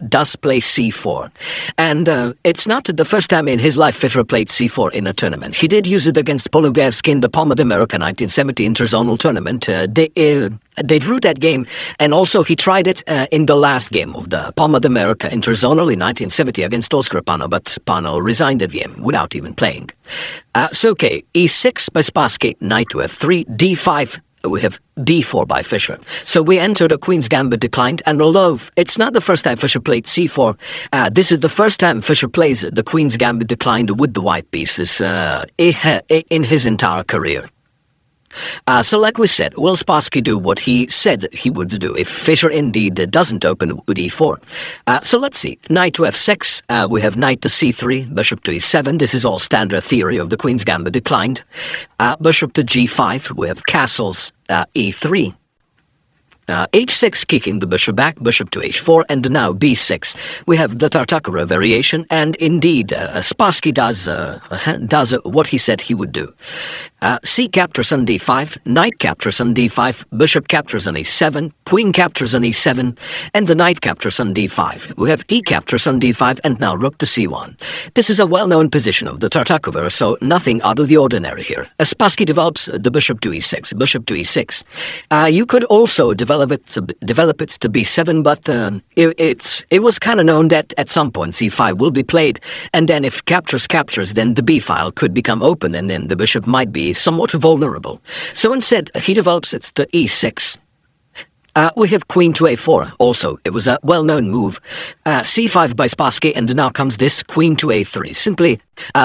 does play c4. And it's not the first time in his life Fischer played c4 in a tournament. He did use it against Polugevsky in the Palma de America 1970 interzonal tournament. They drew that game, and also he tried it in the last game of the Palma de America interzonal in 1970 against Oscar Pano, but Pano resigned the game without even playing. So okay, e6 by Spassky, knight to f3, d5, we have d4 by Fischer. So we enter the Queen's Gambit declined, and although it's not the first time Fischer played c4, this is the first time Fischer plays the Queen's Gambit declined with the white pieces in his entire career. So like we said, will Spassky do what he said he would do if Fischer indeed doesn't open with e4? So let's see. Knight to f6, we have knight to c3, bishop to e7. This is all standard theory of the Queen's Gambit declined. Bishop to g5, we have castles e3. H6 kicking the bishop back, bishop to h4, and now b6. We have the Tartakovra variation, and indeed Spassky does what he said he would do. C captures on d5, knight captures on d5, bishop captures on e7, queen captures on e7, and the knight captures on d5. We have e captures on d5, and now rook to c1. This is a well-known position of the Tartakovra, so nothing out of the ordinary here. Spassky develops the bishop to e6, bishop to e6. You could also develop it to b7, but it was kind of known that at some point c5 will be played, and then if captures, then the b file could become open, and then the bishop might be somewhat vulnerable. So instead, he develops it to e6. We have queen to a4 also. It was a well-known move. c5 by Spassky, and now comes this queen to a3, simply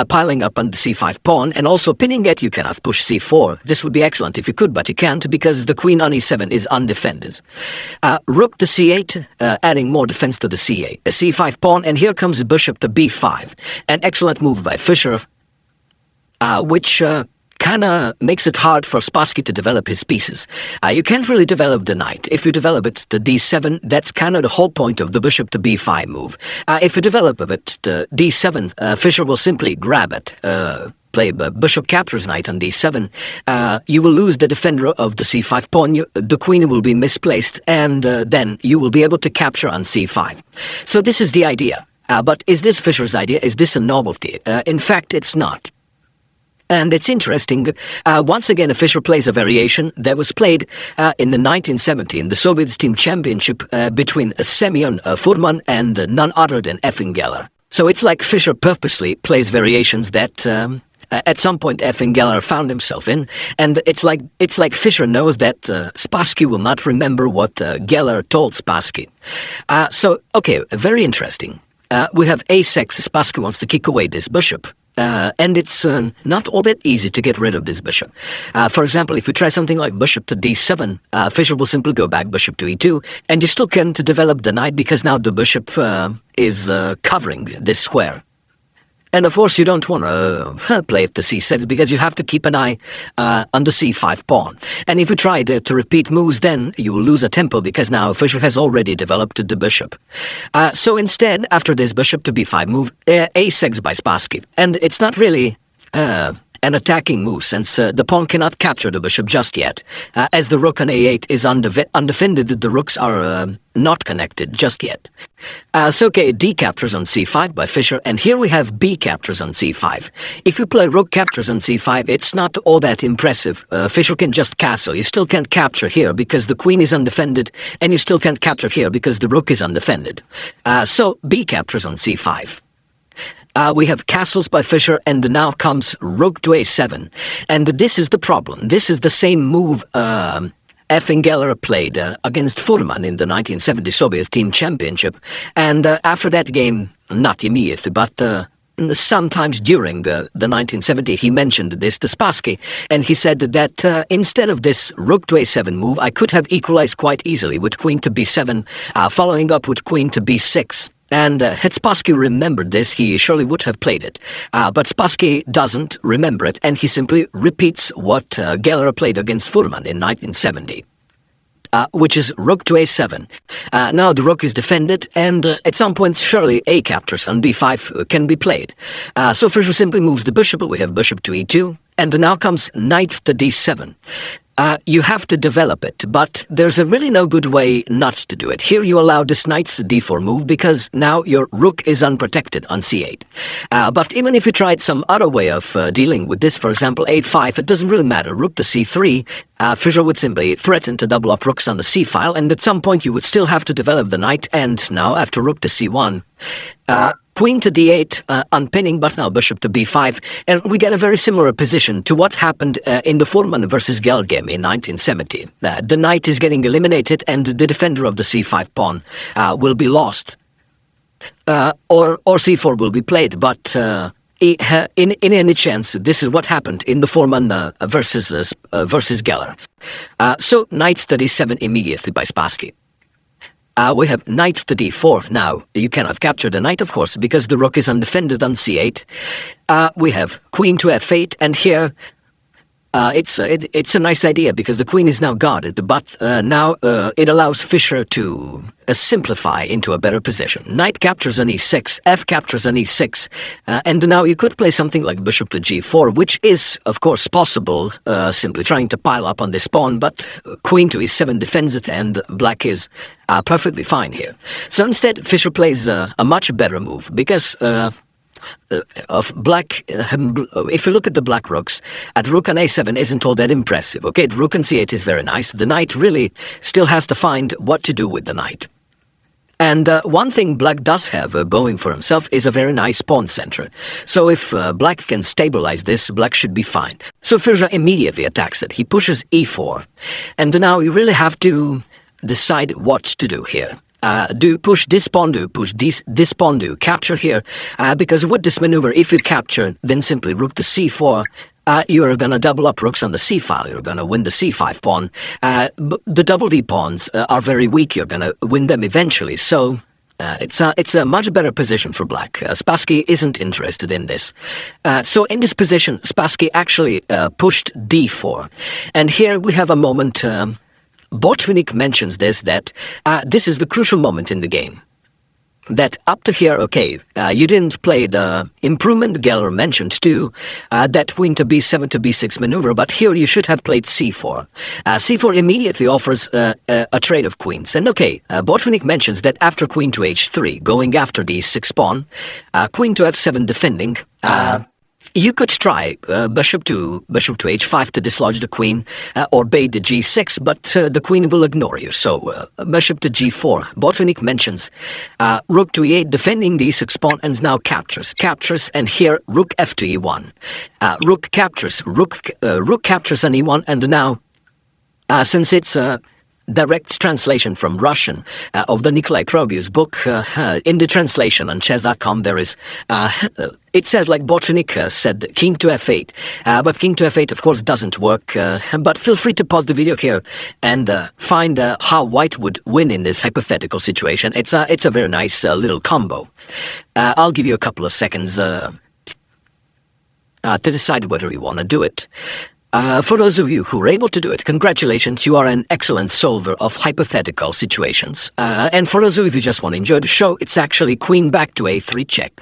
piling up on the c5 pawn, and also pinning it. You cannot push c4. This would be excellent if you could, but you can't, because the queen on e7 is undefended. Rook to c8, adding more defense to the c8. A c5 pawn, and here comes the bishop to b5. An excellent move by Fischer, which kind of makes it hard for Spassky to develop his pieces. You can't really develop the knight. If you develop it to d7, that's kind of the whole point of the bishop to b5 move. If you develop it to d7, Fischer will simply grab it, play bishop captures knight on d7. You will lose the defender of the c5 pawn. The queen will be misplaced, and then you will be able to capture on c5. So this is the idea. But is this Fischer's idea? Is this a novelty? In fact, it's not. And it's interesting, once again, Fischer plays a variation that was played in the 1970 in the Soviet Team Championship between Semyon Furman and none other than Efim Geller. So it's like Fischer purposely plays variations that at some point Efim Geller found himself in, and it's like Fischer knows that Spassky will not remember what Geller told Spassky. So, okay, very interesting. We have a6, Spassky wants to kick away this bishop. And it's not all that easy to get rid of this bishop. For example, if you try something like bishop to d7, Fischer will simply go back bishop to e2, and you still can't develop the knight because now the bishop is covering this square. And of course, you don't want to play it to c6 because you have to keep an eye on the c5 pawn. And if you try to repeat moves, then you will lose a tempo because now Fischer has already developed the bishop. So instead, after this bishop to b5 move, a6 by Spassky. And it's not really an attacking move, since the pawn cannot capture the bishop just yet. As the rook on a8 is undefended, the rooks are not connected just yet. So okay, d captures on c5 by Fischer, and here we have b captures on c5. If you play rook captures on c5, it's not all that impressive. Fischer can just castle. You still can't capture here because the queen is undefended, and you still can't capture here because the rook is undefended. So b captures on c5. We have castles by Fischer, and now comes rook to a7. And this is the problem. This is the same move Efim Geller played against Furman in the 1970 Soviet Team Championship. And after that game, not immediately, but sometimes during the 1970, he mentioned this to Spassky, and he said that instead of this rook to a7 move, I could have equalized quite easily with queen to b7, following up with queen to b6. And had Spassky remembered this, he surely would have played it. But Spassky doesn't remember it, and he simply repeats what Geller played against Furman in 1970. Which is rook to a7. Now the rook is defended, and at some point surely a captures on b5 can be played. So Fischer simply moves the bishop. We have bishop to e2, and now comes knight to d7. You have to develop it, but there's a really no good way not to do it. Here you allow this knight to d4 move because now your rook is unprotected on c8. But even if you tried some other way of dealing with this, for example, a5, it doesn't really matter. Rook to c3, Fischer would simply threaten to double up rooks on the c-file, and at some point you would still have to develop the knight, and now after rook to c1, queen to d8, unpinning, but now bishop to b5, and we get a very similar position to what happened in the Foreman versus Garry game in 1970. The knight is getting eliminated, and the defender of the c5 pawn will be lost, or c4 will be played, but in any chance, this is what happened in the Foreman versus Garry. So knight to d7 immediately by Spassky. We have knight to d4. Now, you cannot capture the knight, of course, because the rook is undefended on c8. We have queen to f8, and here it's a nice idea because the queen is now guarded, but now it allows Fischer to simplify into a better position. Knight captures on e6, f captures on e6, and now you could play something like bishop to g4, which is, of course, possible, simply trying to pile up on this pawn, but queen to e7 defends it, and black is perfectly fine here. So instead, Fischer plays a much better move, because of black, if you look at the black rooks, at rook on a7 isn't all that impressive. Okay, rook on c8 is very nice. The knight really still has to find what to do with the knight. And one thing black does have going for himself is a very nice pawn center. So if black can stabilize this, black should be fine. So Fischer immediately attacks it. He pushes e4. And now you really have to decide what to do here. Do you push this pawn, do you push this pawn, do you capture here? Because with this maneuver, if you capture, then simply rook to c4, you're going to double up rooks on the c-file, you're going to win the c5 pawn. The double d pawns are very weak, you're going to win them eventually, so it's a much better position for black. Spassky isn't interested in this. So in this position, Spassky actually pushed d4. And here we have a moment... Botvinnik mentions this, that this is the crucial moment in the game. That up to here, okay, you didn't play the improvement Garry mentioned too, that queen to b7 to b6 maneuver, but here you should have played c4. C4 immediately offers a trade of queens. And okay, Botvinnik mentions that after queen to h3, going after the e6 pawn, queen to f7 defending, you could try bishop to h5 to dislodge the queen, or bait the g6, but the queen will ignore you. So bishop to g4. Botvinnik mentions rook to e8, defending the e6 pawn, and now captures, and here rook f to e1. Rook captures, rook captures on e1, and now since it's direct translation from Russian of the Nikolai Krogiu's book. In the translation on chess.com there is, it says like Botvinnik said, king to f8. But king to f8 of course doesn't work, but feel free to pause the video here and find how white would win in this hypothetical situation. It's a very nice little combo. I'll give you a couple of seconds to decide whether you want to do it. For those of you who are able to do it, congratulations, you are an excellent solver of hypothetical situations. And for those of you who just want to enjoy the show, it's actually queen back to a3 check.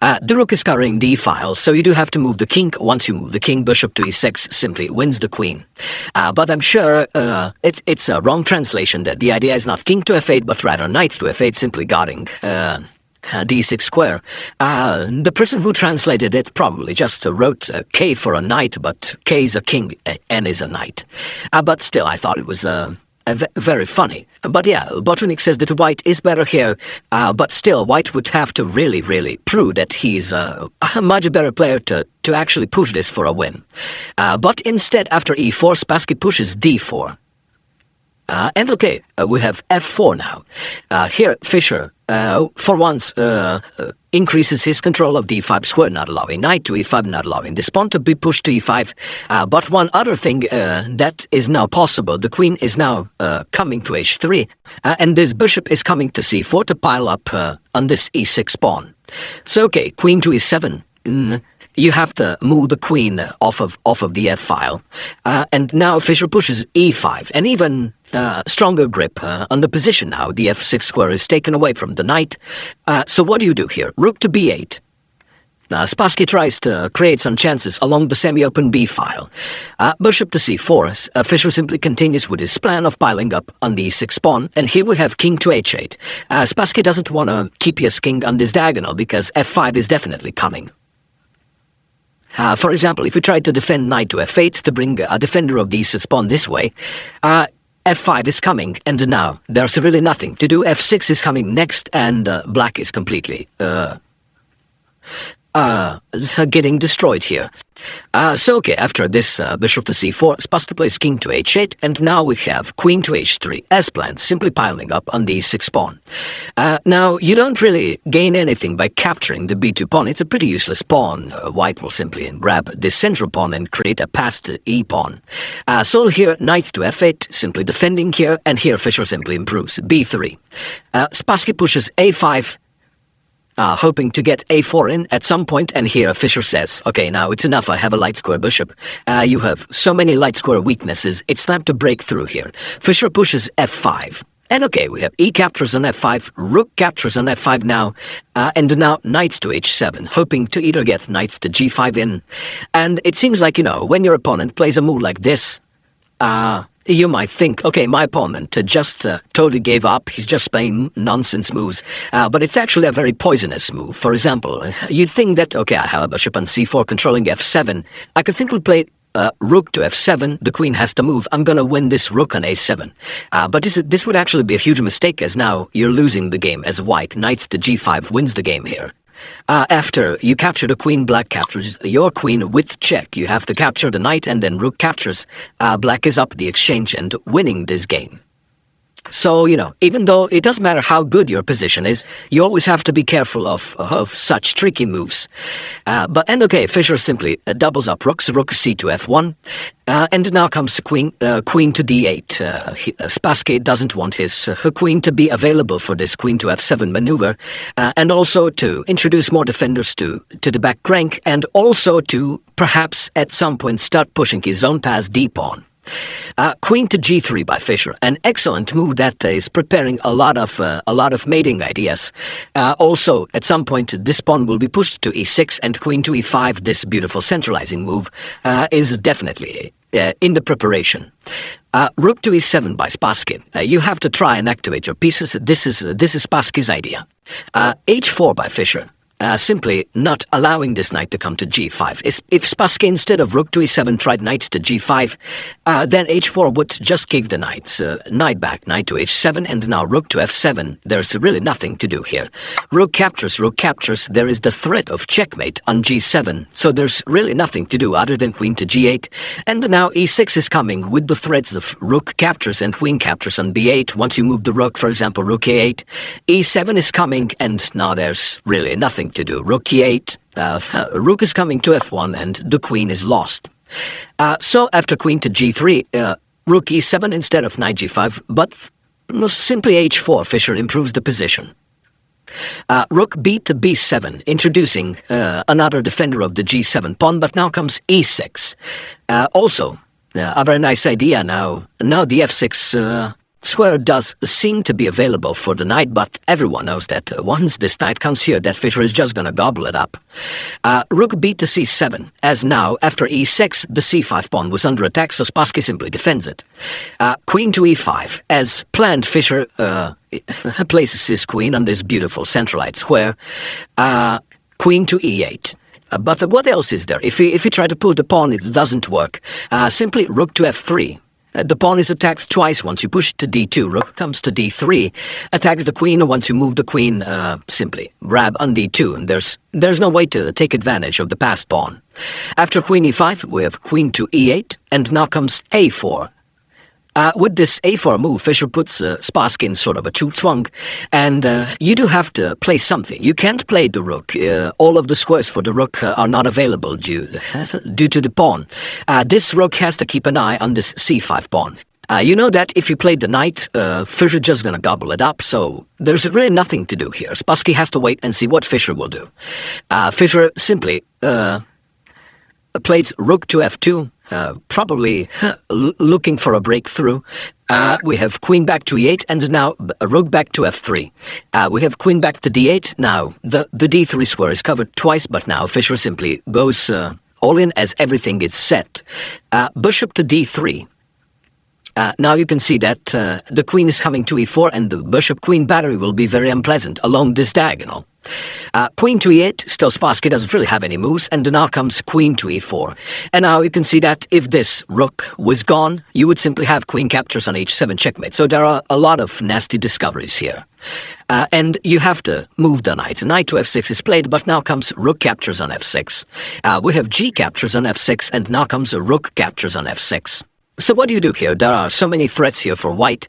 The rook is covering the e-file, so you do have to move the king. Once you move the king, bishop to e6 simply wins the queen. But I'm sure it's a wrong translation, that the idea is not king to f8, but rather knight to f8, simply guarding d6 square. The person who translated it probably just wrote k for a knight, but k is a king, n is a knight. But still, I thought it was very funny. But yeah, Botvinnik says that white is better here, but still, white would have to really prove that he's a much better player to actually push this for a win. But instead, after e4, Spassky pushes d4. And okay, we have f4 now. Here, Fischer, for once, increases his control of d5 square, not allowing knight to e5, not allowing this pawn to be pushed to e5. But one other thing that is now possible, the queen is now coming to h3, and this bishop is coming to c4 to pile up on this e6 pawn. So okay, queen to e7. You have to move the queen off of the f-file. And now Fischer pushes e5, and even stronger grip on the position now. The f6 square is taken away from the knight. So what do you do here? Rook to b8. Spassky tries to create some chances along the semi-open b file. Bishop to c4, Fischer simply continues with his plan of piling up on the e6 pawn, and here we have king to h8. Spassky doesn't want to keep his king on this diagonal because f5 is definitely coming. For example, if we try to defend knight to f8 to bring a defender of the e6 pawn this way, f5 is coming, and now there's really nothing to do. f6 is coming next, and black is completely getting destroyed here. So okay, after this bishop to c4, Spassky plays king to h8, and now we have queen to h3, as planned, simply piling up on the e6 pawn. Now, you don't really gain anything by capturing the b2 pawn. It's a pretty useless pawn. White will simply grab this central pawn and create a passed e pawn. So here, knight to f8, simply defending here, and here Fischer simply improves, b3. Spassky pushes a5, hoping to get a4 in at some point, and here Fischer says, okay, now it's enough, I have a light square bishop. You have so many light square weaknesses, it's time to break through here. Fischer pushes f5. And okay, we have e captures on f5, rook captures on f5 now, and now knight to h7, hoping to either get knight to g5 in. And it seems like, when your opponent plays a move like this, you might think, okay, my opponent just totally gave up, he's just playing nonsense moves, but it's actually a very poisonous move. For example, you think that, okay, I have a bishop on c4 controlling f7, I could simply play rook to f7, the queen has to move, I'm gonna win this rook on a7. But this would actually be a huge mistake, as now you're losing the game as white. Knight to g5 wins the game here. After you capture the queen, black captures your queen with check. You have to capture the knight, and then rook captures. Black is up the exchange and winning this game. So, even though it doesn't matter how good your position is, you always have to be careful of such tricky moves. And okay, Fischer simply doubles up rooks, rook c to f1, and now comes queen to d8. Spassky doesn't want her queen to be available for this queen to f7 maneuver, and also to introduce more defenders to the back rank, and also to perhaps at some point start pushing his own pass d-pawn. Queen to g3 by Fischer, an excellent move that is preparing a lot of mating ideas. Also, at some point, this pawn will be pushed to e6, and queen to e5. This beautiful centralizing move is definitely in the preparation. Rook to e7 by Spassky. You have to try and activate your pieces. This is Spassky's idea. h4 by Fischer. Simply not allowing this knight to come to g5. If Spassky instead of rook to e7 tried knight to g5, then h4 would just give the knight back, knight to h7, and now rook to f7. There's really nothing to do here. Rook captures, there is the threat of checkmate on g7, so there's really nothing to do other than queen to g8. And now e6 is coming with the threats of rook captures and queen captures on b8. Once you move the rook, for example, rook a8, e7 is coming, and now there's really nothing to do. Rook e8, rook is coming to f1, and the queen is lost. So after queen to g3, rook e7 instead of knight g5, but simply h4, Fischer improves the position. Rook b to b7, introducing another defender of the g7 pawn, but now comes e6. Also, a very nice idea now. Now the f6 square does seem to be available for the knight, but everyone knows that once this knight comes here, that Fischer is just gonna gobble it up. Rook b to c7, as now, after e6, the c5 pawn was under attack, so Spassky simply defends it. Queen to e5, as planned, Fischer places his queen on this beautiful centralized square. Queen to e8. But what else is there? If you try to pull the pawn, it doesn't work. Simply rook to f3. The pawn is attacked twice. Once you push it to d2, rook comes to d3. Attack the queen. Once you move the queen, simply grab on d2, and there's no way to take advantage of the passed pawn. After queen e5, we have queen to e8, and now comes a4. With this a4 move, Fischer puts Spassky in sort of a zugzwang, and you do have to play something. You can't play the rook. All of the squares for the rook are not available due to the pawn. This rook has to keep an eye on this c5 pawn. You know that if you play the knight, Fischer just gonna gobble it up, so there's really nothing to do here. Spassky has to wait and see what Fischer will do. Fischer simply plays rook to f2, probably looking for a breakthrough. We have queen back to e8, and now rook back to f3. We have queen back to d8. Now, the d3 square is covered twice, but now Fischer simply goes all in as everything is set. Bishop to d3. Now you can see that the queen is coming to e4, and the bishop-queen battery will be very unpleasant along this diagonal. Queen to e8, still Spassky doesn't really have any moves, and now comes queen to e4. And now you can see that if this rook was gone, you would simply have queen captures on h7 checkmate. So there are a lot of nasty discoveries here. And you have to move the knight. Knight to f6 is played, but now comes rook captures on f6. We have g captures on f6, and now comes a rook captures on f6. So what do you do here? There are so many threats here for white.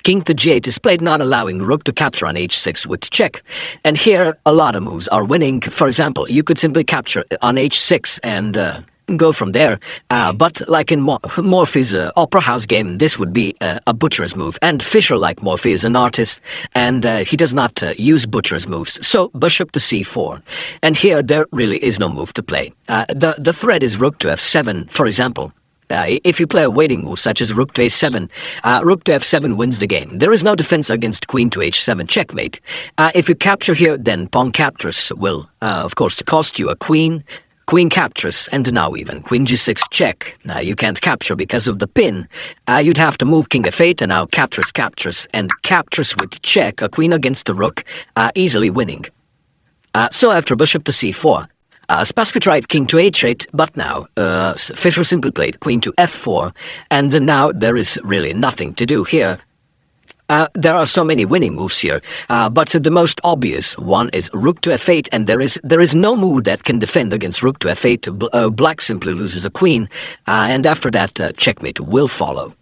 King to g8 is played, not allowing rook to capture on h6 with check. And here, a lot of moves are winning. For example, you could simply capture on h6 and go from there. But like in Morphy's Opera House game, this would be a butcher's move. And Fischer, like Morphy, is an artist, and he does not use butcher's moves. So bishop to c4. And here, there really is no move to play. The threat is rook to f7, for example. If you play a waiting move such as rook to a7, rook to f7 wins the game. There is no defense against queen to h7 checkmate. If you capture here, then pawn captures will, of course, cost you a queen. Queen captures, and now even queen g6 check. Now you can't capture because of the pin. You'd have to move king f8, and now captures, and captures with check, a queen against the rook, easily winning. So after bishop to c4, Spassky tried king to h8, but now Fischer simply played queen to f4, and now there is really nothing to do here. There are so many winning moves here, but the most obvious one is rook to f8, and there is no move that can defend against rook to f8. Black simply loses a queen, and after that, checkmate will follow.